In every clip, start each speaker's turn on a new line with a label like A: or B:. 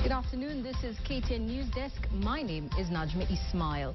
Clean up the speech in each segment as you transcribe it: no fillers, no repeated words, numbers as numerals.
A: Good afternoon. This is KTN Newsdesk. My name is Najma Ismail.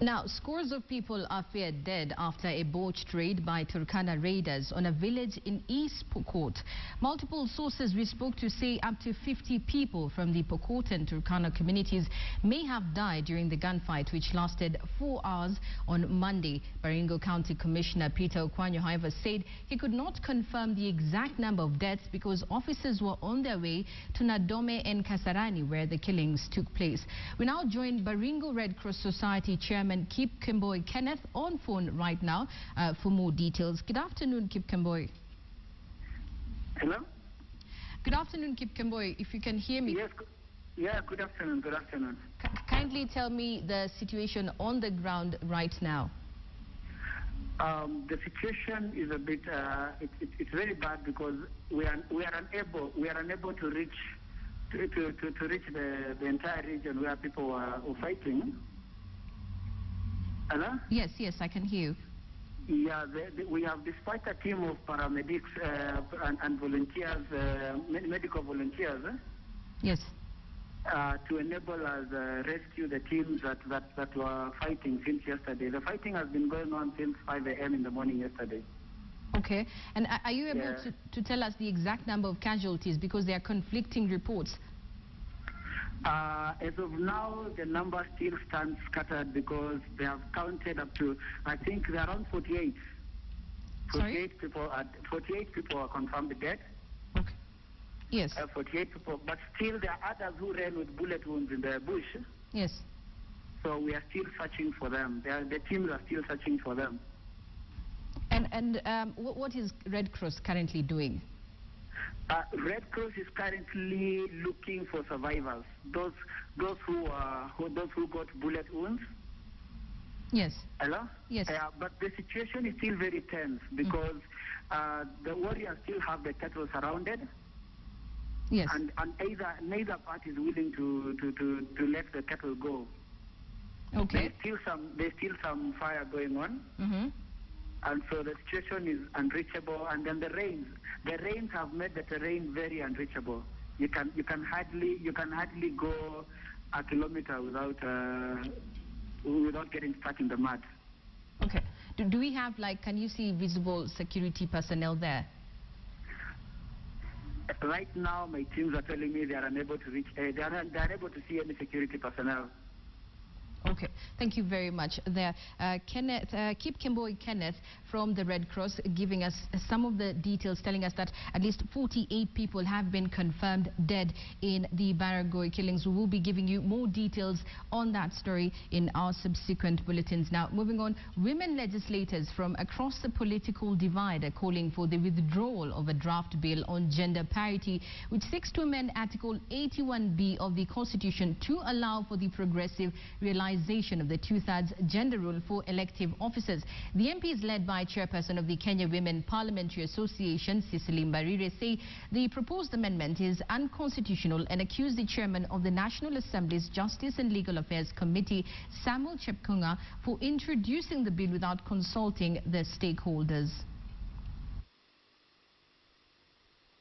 A: Now, scores of people are feared dead after a botched raid by Turkana raiders on a village in East Pokot. Multiple sources we spoke to say up to 50 people from the Pokot and Turkana communities may have died during the gunfight, which lasted 4 hours on Monday. Baringo County Commissioner Peter Okwanyo, however, said he could not confirm the exact number of deaths because officers were on their way to Nadome and Kasarani, where the killings took place. We now join Baringo Red Cross Society Chairman Kip Kemboy Kenneth on phone right now for more details. Good afternoon, Kip Kemboy.
B: Hello?
A: Good afternoon, Kip Kemboy. If you can hear me.
B: Yes. Yeah, good afternoon. Good afternoon.
A: Kindly tell me the situation on the ground right now.
B: The situation is a bit, it's very bad because we are unable to reach the entire region where people are fighting. Hello?
A: Yes, I can hear you.
B: Yeah, we have dispatched a team of paramedics and volunteers, medical volunteers.
A: Yes.
B: To enable us rescue the teams that were fighting since yesterday. The fighting has been going on since 5 a.m. in the morning yesterday.
A: Okay. And are you able to tell us the exact number of casualties, because there are conflicting reports?
B: As of now, the number still stands scattered because they have counted up to, I think, they're around 48.
A: Sorry?
B: 48 people are confirmed dead.
A: Okay. Yes.
B: 48 people, but still there are others who ran with bullet wounds in the bush.
A: Yes.
B: So we are still searching for them. The teams are still searching for them. And
A: what is Red Cross currently doing?
B: Red Cross is currently looking for survivors, those who got bullet wounds.
A: Yes.
B: Hello?
A: Yes.
B: But the situation is still very tense because the warriors still have the cattle surrounded.
A: Yes.
B: And neither party is willing to let the cattle go.
A: Okay.
B: There's still some fire going on.
A: Mm-hmm.
B: And so the situation is unreachable, and then the rains have made the terrain very unreachable. You can hardly go a kilometer without getting stuck in the mud.
A: Okay. Do we have, can you see visible security personnel there?
B: Right now, my teams are telling me they are unable to reach. They are unable to see any security personnel.
A: Okay, thank you very much there. Kip Kemboy Kenneth from the Red Cross giving us some of the details, telling us that at least 48 people have been confirmed dead in the Barangoi killings. We will be giving you more details on that story in our subsequent bulletins. Now, moving on, women legislators from across the political divide are calling for the withdrawal of a draft bill on gender parity, which seeks to amend Article 81B of the Constitution to allow for the progressive realization of the two-thirds gender rule for elective offices. The MPs, led by Chairperson of the Kenya Women Parliamentary Association, Cicely Mbarire, say the proposed amendment is unconstitutional and accuse the Chairman of the National Assembly's Justice and Legal Affairs Committee, Samuel Chepkunga, for introducing the bill without consulting the stakeholders.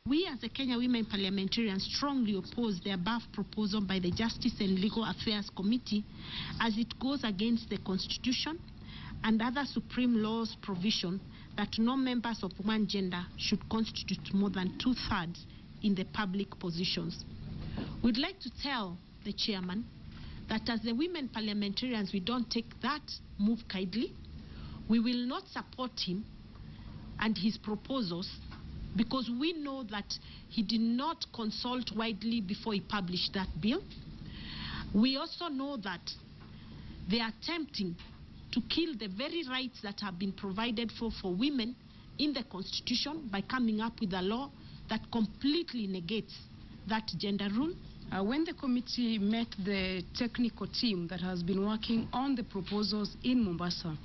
C: We as the Kenya Women Parliamentarians strongly oppose the above proposal by the Justice and Legal Affairs Committee, as it goes against the Constitution and other supreme laws provision that no members of one gender should constitute more than two-thirds in the public positions. We'd like to tell the chairman that as the women parliamentarians, we don't take that move kindly. We will not support him and his proposals, because we know that he did not consult widely before he published that bill. We also know that they are attempting to kill the very rights that have been provided for women in the Constitution by coming up with a law that completely negates that gender rule.
D: When the committee met the technical team that has been working on the proposals in Mombasa,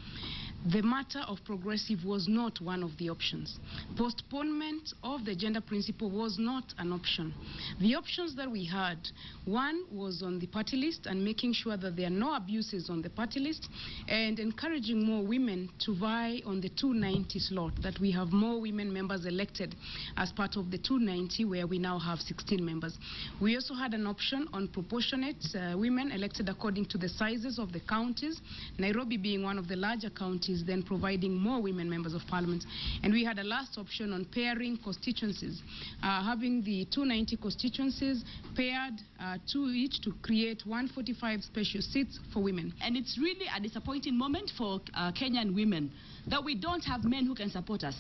D: the matter of progressive was not one of the options. Postponement of the gender principle was not an option. The options that we had, one was on the party list and making sure that there are no abuses on the party list, and encouraging more women to vie on the 290 slot, that we have more women members elected as part of the 290, where we now have 16 members. We also had an option on proportionate women elected according to the sizes of the counties, Nairobi being one of the larger counties, then providing more women members of parliament. And we had a last option on pairing constituencies, having the 290 constituencies paired to each to create 145 special seats for women.
E: And it's really a disappointing moment for Kenyan women that we don't have men who can support us.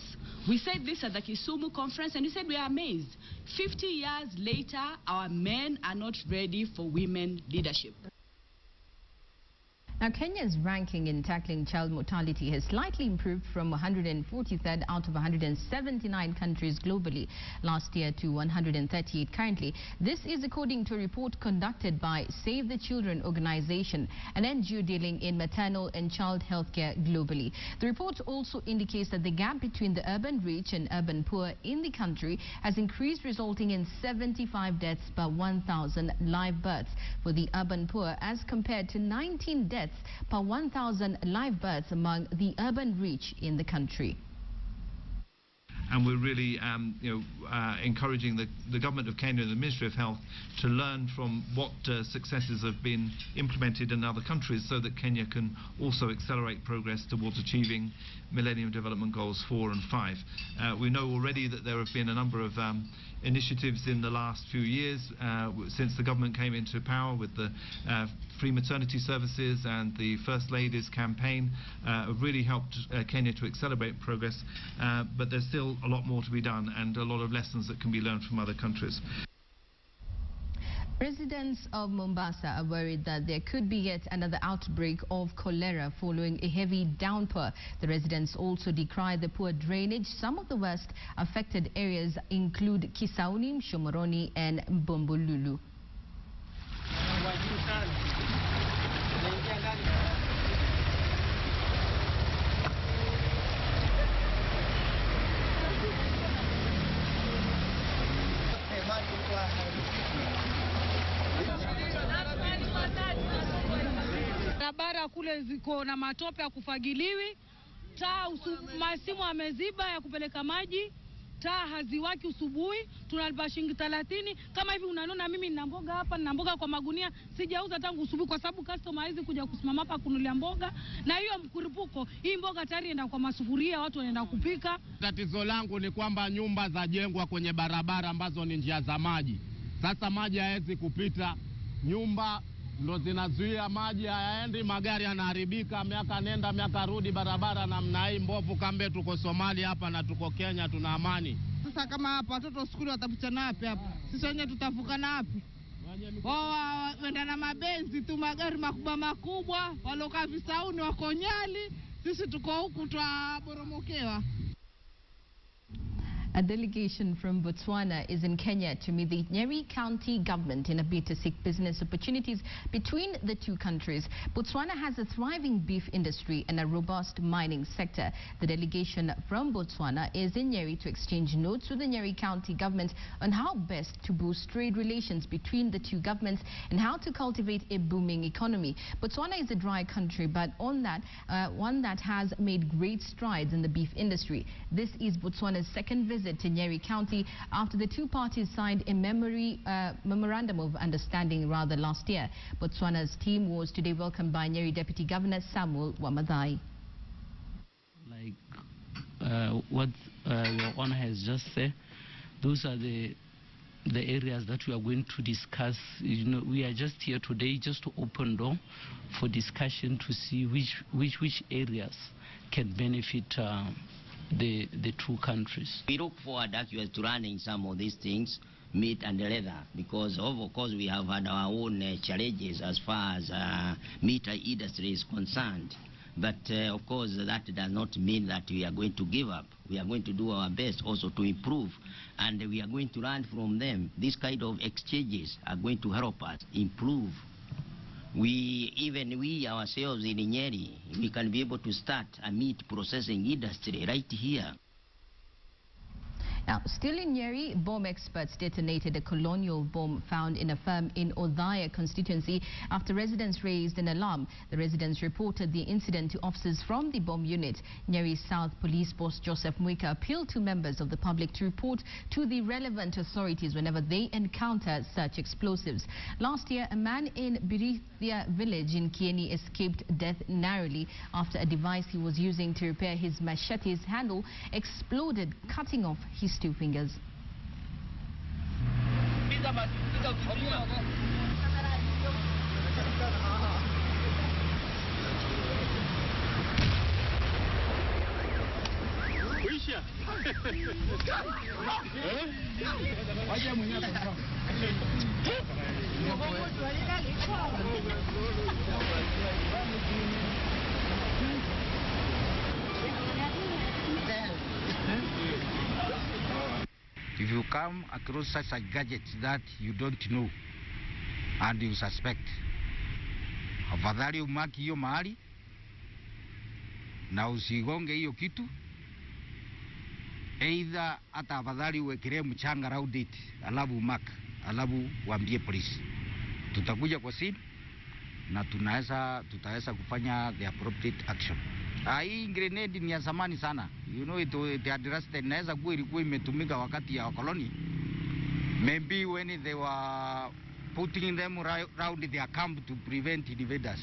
E: We said this at the Kisumu conference and we said we are amazed. 50 years later, our men are not ready for women leadership.
A: Now, Kenya's ranking in tackling child mortality has slightly improved from 143rd out of 179 countries globally last year to 138 currently. This is according to a report conducted by Save the Children organization, an NGO dealing in maternal and child health care globally. The report also indicates that the gap between the urban rich and urban poor in the country has increased, resulting in 75 deaths per 1,000 live births for the urban poor, as compared to 19 deaths per 1,000 live births among the urban rich in the country.
F: And we're really encouraging the government of Kenya and the Ministry of Health to learn from what successes have been implemented in other countries, so that Kenya can also accelerate progress towards achieving Millennium Development Goals 4 and 5. We know already that there have been a number of initiatives in the last few years since the government came into power, with the free maternity services and the First Lady's campaign have really helped Kenya to accelerate progress, but there's still a lot more to be done and a lot of lessons that can be learned from other countries.
A: Residents of Mombasa are worried that there could be yet another outbreak of cholera following a heavy downpour. The residents also decry the poor drainage. Some of the worst affected areas include Kisauni, Shomoroni and Bombolulu.
G: Barabara kule ziko na matope ya kufagiliwi, taa masimu ameziba ya kupeleka maji, taa haziwaki usubuhi, tunalipa shilingi 30. Kama hivi unanona mimi nina mboga hapa, nina mboga kwa magunia, sijauza tangu usubuhi kwa sababu customer hizi kuja kusimama hapa kunulia mboga, na hiyo mkurupuko, hii mboga tayari enda kwa masufuria, watu wanaenda kupika.
H: Tatizo langu ni kwamba nyumba zajengwa kwenye barabara ambazo ni njia za maji. Sasa maji hayawezi kupita, nyumba ndo zinazuia maji hayaendi, magari yanaharibika, miaka nenda miaka rudi, barabara namna hii mbovu. Kambe tuko Somalia hapa na tuko Kenya, tuna amani.
I: Sasa kama hapa watoto shule watapita napi hapa? Sisi wenyewe tutavuka napi? Wao wenda na mabenzi tu, magari makubwa makubwa, waloka Visauni wako Nyali, sisi tuko huku twaboromokewa.
A: A delegation from Botswana is in Kenya to meet the Nyeri County government in a bid to seek business opportunities between the two countries. Botswana has a thriving beef industry and a robust mining sector. The delegation from Botswana is in Nyeri to exchange notes with the Nyeri County government on how best to boost trade relations between the two governments and how to cultivate a booming economy. Botswana is a dry country, but on that, one that has made great strides in the beef industry. This is Botswana's second visit to Nyeri County after the two parties signed a memorandum of understanding last year. Botswana's team was today welcomed by Nyeri Deputy Governor Samuel Wamadhai.
J: Like what Your Honor has just said, those are the areas that we are going to discuss. You know, we are just here today just to open door for discussion to see which areas can benefit the two countries.
K: We look forward actually to running some of these things, meat and leather, because of course we have had our own challenges as far as meat industry is concerned. But of course that does not mean that we are going to give up. We are going to do our best also to improve, and we are going to learn from them. These kind of exchanges are going to help us improve we ourselves in Nyeri, we can be able to start a meat processing industry right here.
A: Now, still in Nyeri, bomb experts detonated a colonial bomb found in a farm in Odhaya constituency after residents raised an alarm. The residents reported the incident to officers from the bomb unit. Nyeri South Police Boss Joseph Mwika appealed to members of the public to report to the relevant authorities whenever they encounter such explosives. Last year, a man in Birithia village in Kieni escaped death narrowly after a device he was using to repair his machete's handle exploded, cutting off his 2 fingers.
L: If you come across such a gadget that you don't know and you suspect, afadhali umaki hiyo mahali na usigonge hiyo kitu, either hata afadhali uwekelee mchanga around it, alafu umaka, alafu uambie polisi. Tutakuja kwa scene na tutaweza kufanya the appropriate action. Hii grenade ni ya zamani sana. You know, it addressed, inaweza kuwa ilikuwa imetumika wakati ya wakoloni. Maybe when they were putting them around their camp to prevent invaders.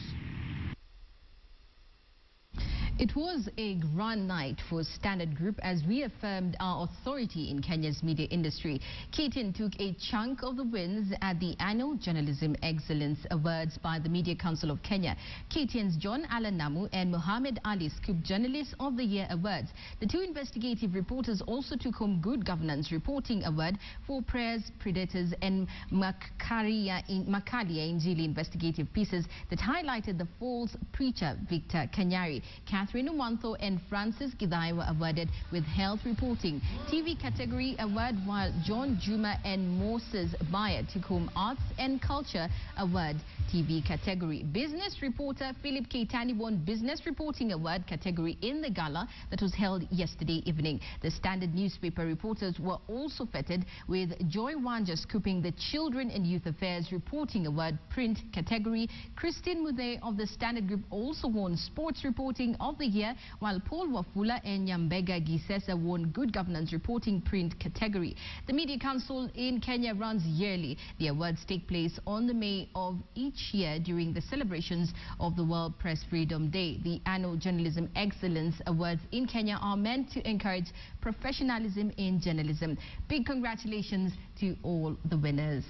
A: It was a grand night for Standard Group as we affirmed our authority in Kenya's media industry. KTN took a chunk of the wins at the annual Journalism Excellence Awards by the Media Council of Kenya. KTN's John Alan Namu and Muhammad Ali scooped Journalist of the Year awards. The 2 investigative reporters also took home Good Governance Reporting Award for Prayers, Predators and Makalia Injili investigative pieces that highlighted the false preacher Victor Kanyari. Catherine Umanto and Francis Gidai were awarded with health reporting. TV category award, while John Juma and Moses Bayer took home Arts and Culture Award. TV category. Business reporter Philip Keitani won Business Reporting Award category in the gala that was held yesterday evening. The Standard newspaper reporters were also feted, with Joy Wanja scooping the Children and Youth Affairs Reporting Award print category. Christine Mude of the Standard Group also won Sports Reporting of the Year, while Paul Wafula and Nyambega Gisesa won Good Governance Reporting print category. The Media Council in Kenya runs yearly. The awards take place on the May of each year during the celebrations of the World Press Freedom Day. The annual Journalism Excellence Awards in Kenya are meant to encourage professionalism in journalism. Big congratulations to all the winners.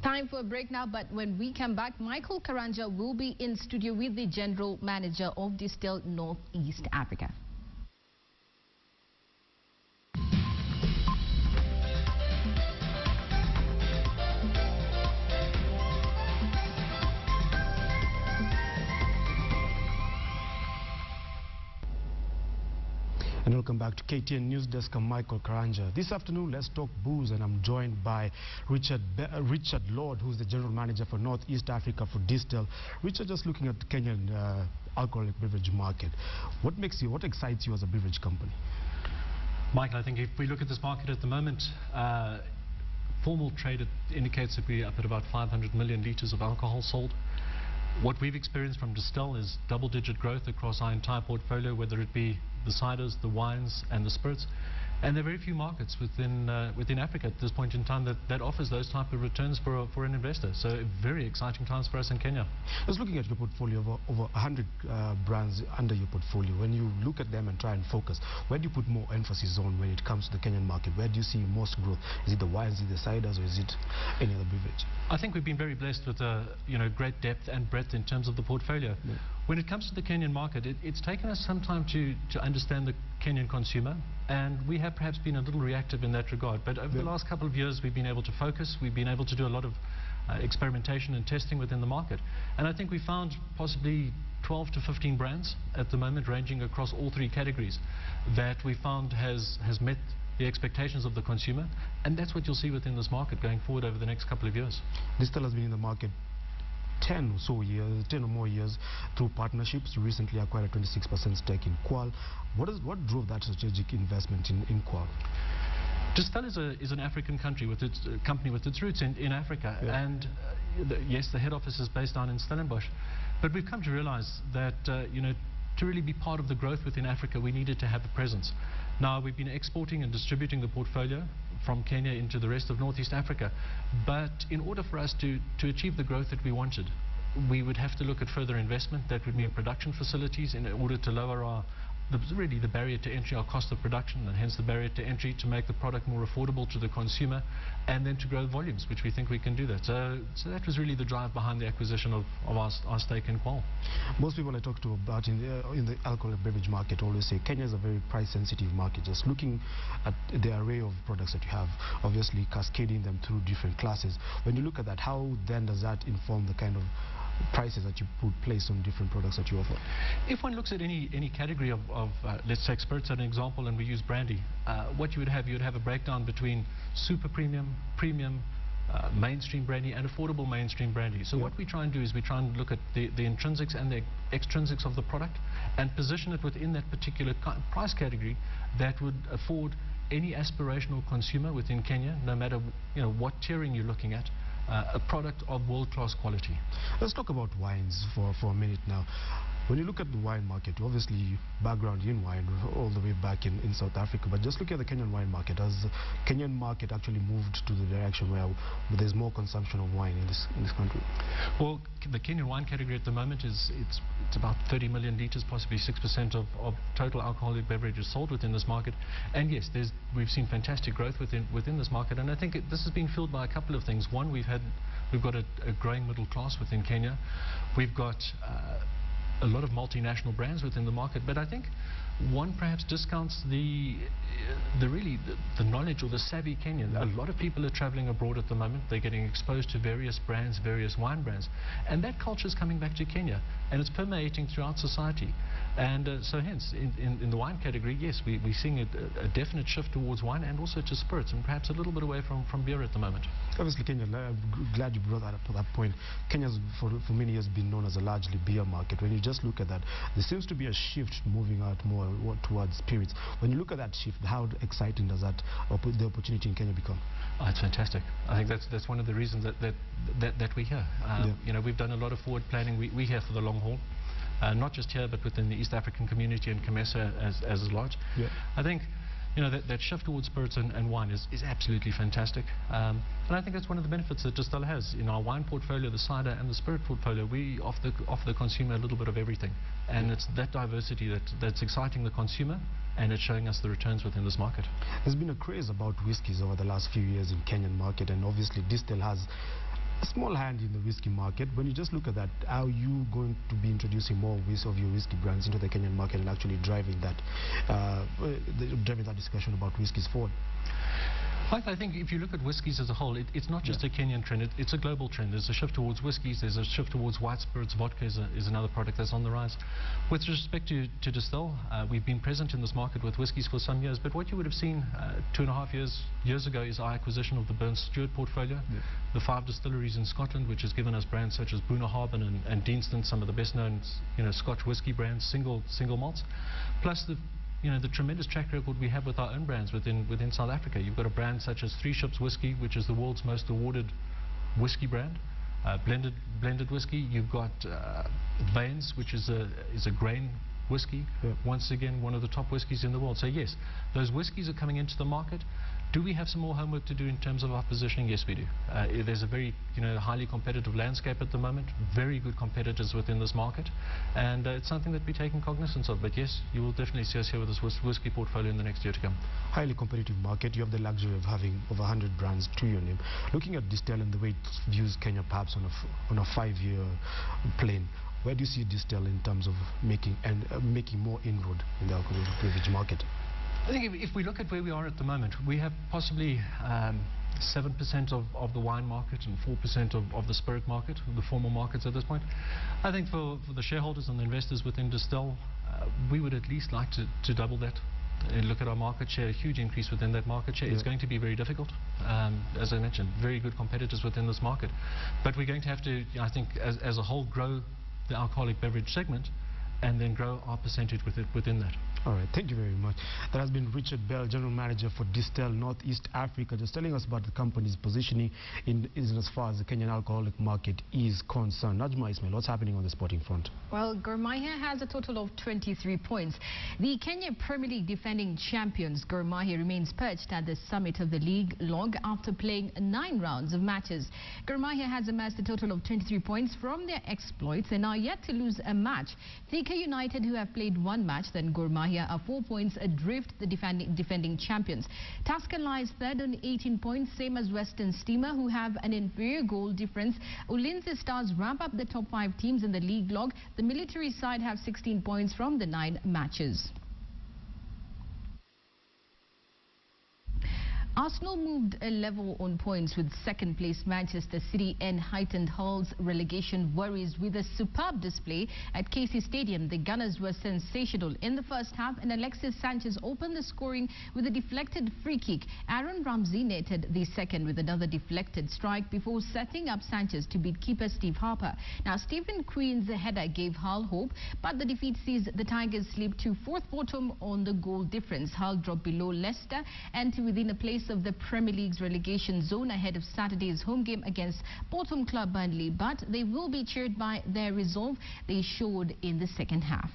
A: Time for a break now, but when we come back, Michael Karanja will be in studio with the General Manager of Distil Northeast Africa.
M: And welcome back to KTN Newsdesk. I'm Michael Karanja. This afternoon, let's talk booze, and I'm joined by Richard Lord, who's the General Manager for Northeast Africa for Distil. Richard, just looking at the Kenyan alcoholic beverage market, what excites you as a beverage company?
N: Michael, I think if we look at this market at the moment, formal trade indicates that we're up at about 500 million litres of alcohol sold. What we've experienced from Distil is double-digit growth across our entire portfolio, whether it be the ciders, the wines and the spirits. And there are very few markets within Africa at this point in time that offers those type of returns for an investor. So very exciting times for us in Kenya. I was looking at your portfolio, over 100 brands under your portfolio. When you look at them and try and focus, where do you put more emphasis on when it comes to the Kenyan market? Where do you see most growth? Is it the wines, is it the ciders, or is it any other beverage? I think we've been very blessed with great depth and breadth in terms of the portfolio. Yeah. When it comes to the Kenyan market, it's taken us some time to understand the Kenyan consumer, and we have perhaps been a little reactive in that regard. But over the last couple of years, we've been able to focus, we've been able to do a lot of experimentation and testing within the market. And I think we found possibly 12 to 15 brands at the moment, ranging across all 3 categories, that we found has met the expectations of the consumer, and that's what you'll see within this market going forward over the next couple of years.
M: Distell has been in the market 10 or more years through partnerships. You recently acquired a 26% stake in Qual. What drove that strategic investment in Qual?
N: Distell is an African country with its company with its roots in Africa, and yes, the head office is based down in Stellenbosch, but we've come to realize that to really be part of the growth within Africa, we needed to have a presence. Now, we've been exporting and distributing the portfolio from Kenya into the rest of Northeast Africa, but in order for us to achieve the growth that we wanted, we would have to look at further investment. That would mean production facilities in order to lower really the barrier to entry, our cost of production, and hence the barrier to entry, to make the product more affordable to the consumer, and then to grow volumes, which we think we can do that. So that was really the drive behind the acquisition of our stake in Qual.
M: Most people I talk to about in the alcoholic beverage market always say Kenya is a very price-sensitive market. Just looking at the array of products that you have, obviously cascading them through different classes. When you look at that, how then does that inform the kind of prices that you put place on different products that you offer?
N: If one looks at any category of let's take spirits as an example, and we use brandy, what you would have a breakdown between super premium, mainstream brandy, and affordable mainstream brandy. So what we try and do is we try and look at the intrinsics and the extrinsics of the product and position it within that particular price category that would afford any aspirational consumer within Kenya, no matter what tiering you're looking at, a product of world-class quality.
M: Let's talk about wines for a minute now. When you look at the wine market, obviously background in wine all the way back in South Africa, but just look at the Kenyan wine market. Has the Kenyan market actually moved to the direction where there's more consumption of wine in this country?
N: Well, the Kenyan wine category at the moment it's about 30 million litres, possibly 6% of total alcoholic beverages sold within this market. And yes, we've seen fantastic growth within this market, and I think this has been fueled by a couple of things. One, we've got a growing middle class within Kenya. We've got a lot of multinational brands within the market, but I think one perhaps discounts the knowledge or the savvy Kenyan. A lot of people are traveling abroad at the moment. They're getting exposed to various brands, various wine brands, and that culture is coming back to Kenya, and it's permeating throughout society. And so hence, in the wine category, yes, we're seeing a definite shift towards wine and also to spirits, and perhaps a little bit away from beer at the moment.
M: Obviously, Kenya, I'm glad you brought that up to that point. Kenya's for many years been known as a largely beer market. When you just look at that, there seems to be a shift moving out more towards spirits. When you look at that shift, how exciting does the opportunity in Kenya become?
N: Oh, it's fantastic. I think that's one of the reasons that we're here. We've done a lot of forward planning. We're here for the long haul. Not just here, but within the East African community and COMESA as large. I think that shift towards spirits and wine is absolutely fantastic. And I think that's one of the benefits that Distell has. In our wine portfolio, the cider and the spirit portfolio, we offer the consumer a little bit of everything. And it's that diversity that's exciting the consumer, and it's showing us the returns within this market.
M: There's been a craze about whiskies over the last few years in Kenyan market, and obviously Distell has a small hand in the whiskey market. When you just look at that, how are you going to be introducing more of your whiskey brands into the Kenyan market and actually driving that discussion about whiskies forward?
N: I think if you look at whiskies as a whole, it's not just a Kenyan trend, it's a global trend. There's a shift towards whiskies, there's a shift towards white spirits. Vodka is another product that's on the rise. With respect to Distell, we've been present in this market with whiskies for some years, but what you would have seen 2.5 years ago is our acquisition of the Burns Stewart portfolio, the 5 distilleries in Scotland, which has given us brands such as Bunnahabhain and Deanston, some of the best known Scotch whiskey brands, single malts, plus the tremendous track record we have with our own brands within South Africa. You've got a brand such as Three Ships Whiskey, which is the world's most awarded whiskey brand, blended whiskey. You've got Vains, which is a grain whiskey, once again one of the top whiskies in the world. So yes, those whiskies are coming into the market. Do we have some more homework to do in terms of our positioning? Yes, we do. There's a very highly competitive landscape at the moment, very good competitors within this market, and it's something that we're taking cognizance of. But yes, you will definitely see us here with this whiskey portfolio in the next year to come.
M: Highly competitive market. You have the luxury of having over 100 brands to your name. Looking at Distell and the way it views Kenya perhaps on a 5-year plane, where do you see Distell in terms of making more inroad in the alcoholic beverage market?
N: I think if we look at where we are at the moment, we have possibly 7% of the wine market and 4% of the spirit market, the formal markets at this point. I think for the shareholders and the investors within Distell, we would at least like to double that look at our market share, a huge increase within that market share. It's going to be very difficult. As I mentioned, very good competitors within this market. But we're going to have to, I think, as a whole, grow the alcoholic beverage segment and then grow our percentage within that.
M: All right, thank you very much. That has been Richard Bell, General Manager for Distel Northeast Africa, just telling us about the company's positioning in as far as the Kenyan alcoholic market is concerned. Najma Ismail, what's happening on the sporting front?
A: Well, Gor Mahia has a total of 23 points. The Kenya Premier League defending champions, Gor Mahia, remains perched at the summit of the league log after playing 9 rounds of matches. Gor Mahia has amassed a total of 23 points from their exploits and are yet to lose a match. Thika United, who have played 1 match, then Gor Mahia are 4 points adrift the defending champions. Tusker lies third on 18 points, same as Western Steamer, who have an inferior goal difference. Ulinzi Stars wrap up the top 5 teams in the league log. The military side have 16 points from the 9 matches. Arsenal moved a level on points with second-place Manchester City and heightened Hull's relegation worries with a superb display at KC Stadium. The Gunners were sensational in the first half, and Alexis Sanchez opened the scoring with a deflected free kick. Aaron Ramsey netted the second with another deflected strike before setting up Sanchez to beat keeper Steve Harper. Now, Stephen Queen's header gave Hull hope, but the defeat sees the Tigers slip to 4th bottom on the goal difference. Hull dropped below Leicester and to within a place of the Premier League's relegation zone ahead of Saturday's home game against bottom club Burnley, but they will be cheered by their resolve they showed in the second half.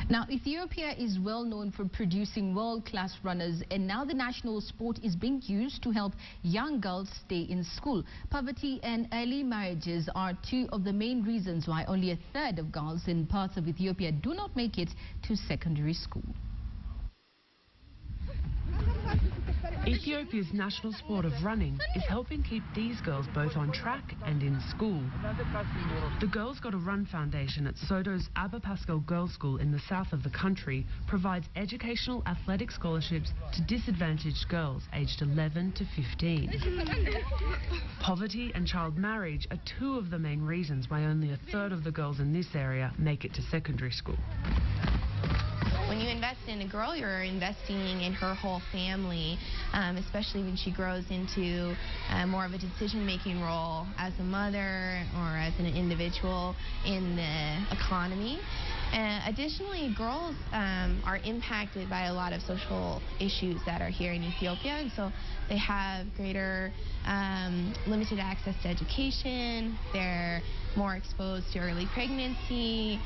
A: Now, Ethiopia is well known for producing world-class runners, and now the national sport is being used to help young girls stay in school. Poverty and early marriages are 2 of the main reasons why only a third of girls in parts of Ethiopia do not make it to secondary school.
O: Ethiopia's national sport of running is helping keep these girls both on track and in school. The Girls Gotta Run Foundation at Sodo's Abba Pascal Girls' School in the south of the country provides educational athletic scholarships to disadvantaged girls aged 11 to 15. Poverty and child marriage are 2 of the main reasons why only a third of the girls in this area make it to secondary school.
P: When you invest in a girl, you're investing in her whole family, especially when she grows into more of a decision-making role as a mother or as an individual in the economy. Additionally, girls are impacted by a lot of social issues that are here in Ethiopia, and so they have greater limited access to education, they're more exposed to early pregnancy.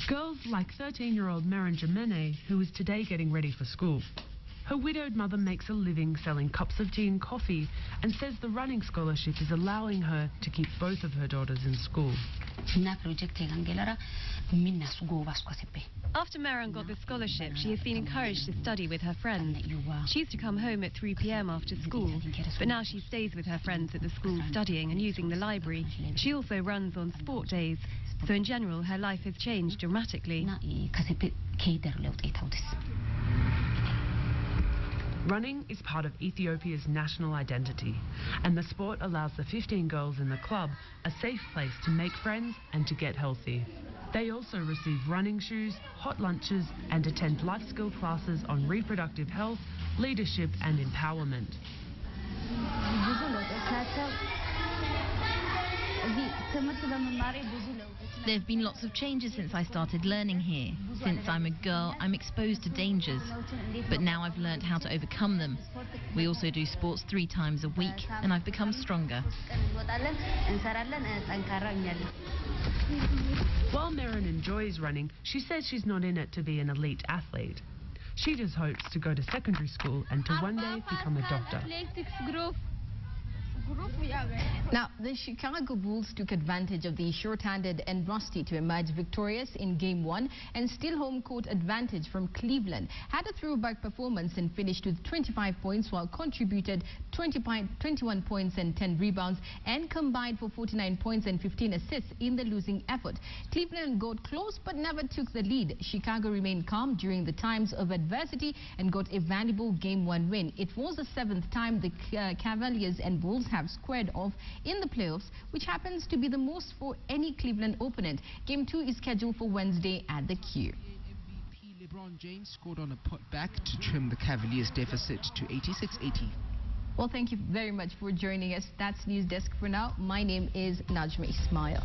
O: Girls like 13-year-old Maren Jamene, who is today getting ready for school. Her widowed mother makes a living selling cups of tea and coffee and says the running scholarship is allowing her to keep both of her daughters in school.
Q: After Maren got the scholarship, she has been encouraged to study with her friends. She used to come home at 3 p.m. after school, but now she stays with her friends at the school studying and using the library. She also runs on sport days, so in general her life has changed dramatically.
O: Running is part of Ethiopia's national identity, and the sport allows the 15 girls in the club a safe place to make friends and to get healthy. They also receive running shoes, hot lunches, and attend life skill classes on reproductive health, leadership, and empowerment.
R: There have been lots of changes since I started learning here. Since I'm a girl, I'm exposed to dangers, but now I've learned how to overcome them. We also do sports 3 times a week, and I've become stronger.
O: While Maren enjoys running, she says she's not in it to be an elite athlete. She just hopes to go to secondary school and to one day become a doctor.
A: Now, the Chicago Bulls took advantage of the short-handed and rusty to emerge victorious in Game 1 and steal home court advantage from Cleveland. Had a throwback performance and finished with 25 points while contributed 21 points and 10 rebounds and combined for 49 points and 15 assists in the losing effort. Cleveland got close but never took the lead. Chicago remained calm during the times of adversity and got a valuable Game 1 win. It was the 7th time the Cavaliers and Bulls had have squared off in the playoffs, which happens to be the most for any Cleveland opponent. Game 2 is scheduled for Wednesday at the Q.
S: MVP LeBron James scored on a putback to trim the Cavaliers' deficit to 86-80.
A: Well, thank you very much for joining us. That's News Desk for now. My name is Najma Ismail.